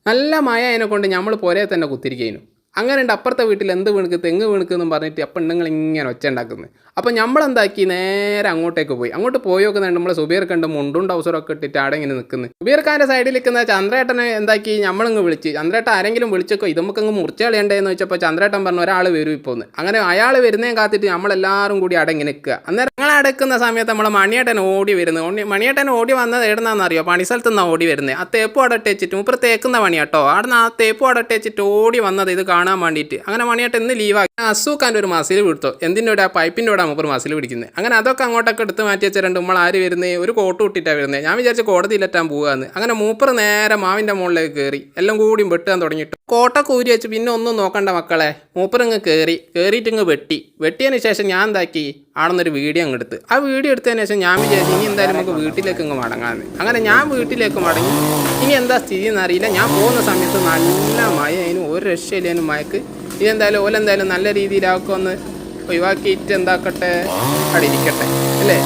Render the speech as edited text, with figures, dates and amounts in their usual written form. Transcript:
നല്ല മഴ അതിനെക്കൊണ്ട് നമ്മൾ പുരയെ തന്നെ കുത്തിരിക്കുന്നു. അങ്ങനെ ഉണ്ട് അപ്പുറത്തെ വീട്ടിൽ എന്ത് വീണിക്ക് തെങ്ങ് വീണിക്കെന്നും പറഞ്ഞിട്ട് അപ്പം നിങ്ങൾ ഇങ്ങനെ ഒച്ച ഉണ്ടാക്കുന്നത്. അപ്പം നമ്മളെന്താക്കി നേരെ അങ്ങോട്ടേക്ക് പോയി. അങ്ങോട്ട് പോയി നോക്കുന്നുണ്ട് നമ്മളെ സുബീർ കണ്ട് മുണ്ടും ടൗസറൊക്കെ ഇട്ടിട്ട് അവിടെ ഇങ്ങനെ നിൽക്കുന്നത്. സുബീർ ഖാൻ്റെ സൈഡിൽ നിൽക്കുന്ന ചന്ദ്രേട്ടനെ എന്താക്കി നമ്മളിങ്ങ് വിളിച്ച്, ചന്ദ്രേട്ടൻ ആരെങ്കിലും വിളിച്ചേക്കോ ഇത് നമുക്കങ്ങ് മുറിച്ച് കളയണ്ടേന്ന് വെച്ചപ്പോൾ ചന്ദ്രേട്ടൻ പറഞ്ഞു ഒരാൾ വരും ഇപ്പോൾ ഒന്ന്. അങ്ങനെ അയാൾ വരുന്നേം കാത്തിട്ട് നമ്മളെല്ലാവരും കൂടി അടങ്ങി നിൽക്കുക. അന്നേരം ഞങ്ങൾ അടക്കുന്ന സമയത്ത് നമ്മളെ മണിയേട്ടൻ ഓടി വരുന്നത്. മണിയേട്ടൻ ഓടി വന്നത് എവിടുന്നാണെന്നറിയോ? പണിസ്ഥലത്ത് നിന്നാണ് ഓടി വരുന്നത്. ആ തേപ്പ് അടട്ട് വെച്ചിട്ട് മൂപ്പർ തേക്കുന്ന പണിയാട്ടോ. അവിടെ നിന്ന് ആ തേപ്പ് അടട്ട് വെച്ചിട്ട് ഓടി വന്നത് ഇത് കാണാൻ വേണ്ടിയിട്ട്. അങ്ങനെ മണിയേട്ടൻ ഇന്ന് ലീവാക്കി. അസൂക്കാൻ്റെ ഒരു മസിൽ പിടുത്തോ എന്തിൻ്റെ ആ പൈപ്പിൻ്റെ കൂടെ മൂപ്പർ മസിൽ പിടിക്കുന്നത്. അങ്ങനെ അതൊക്കെ അങ്ങോട്ടൊക്കെ എടുത്ത് മാറ്റി വെച്ചിട്ടുണ്ട്. നമ്മൾ ആര് വരുന്നത്? ഒരു കോട്ട് ഇട്ടിട്ടാണ് വരുന്നത്. ഞാൻ വിചാരിച്ച് കോടതിയിലെത്താൻ പോകാമെന്ന്. അങ്ങനെ മൂപ്പർ നേരെ മാവിൻ്റെ മുകളിലേക്ക് കയറി എല്ലാം കൂടിയും വെട്ടാൻ തുടങ്ങിയിട്ട് കോട്ടൊക്കെ ഊരി വെച്ച് പിന്നെ ഒന്നും നോക്കണ്ട മക്കളെ. മൂപ്പറിങ്ങ് കയറിയിട്ട് ഇങ്ങ് വെട്ടിയതിന് ശേഷം ഞാൻ എന്താക്കി ആണെന്നൊരു വീഡിയോ അങ്ങ് എടുത്ത്. ആ വീഡിയോ എടുത്തതിന് ശേഷം ഞാൻ വിചാരിച്ചു ഇനി എന്തായാലും നമുക്ക് വീട്ടിലേക്ക് ഇങ്ങ് മടങ്ങാമെന്ന്. അങ്ങനെ ഞാൻ വീട്ടിലേക്ക് മടങ്ങി. ഇനി എന്താ സ്ഥിതി എന്നറിയില്ല. ഞാൻ പോകുന്ന സമയത്ത് നല്ല മഴ, അതിന് ഒരു രക്ഷയില്ലേനും മഴക്ക്. ഇതെന്തായാലും ഓലെന്തായാലും നല്ല രീതിയിലാക്കുമെന്ന് ഒഴിവാക്കിയിട്ട് എന്താക്കട്ടെ അവിടെ ഇരിക്കട്ടെ അല്ലേ.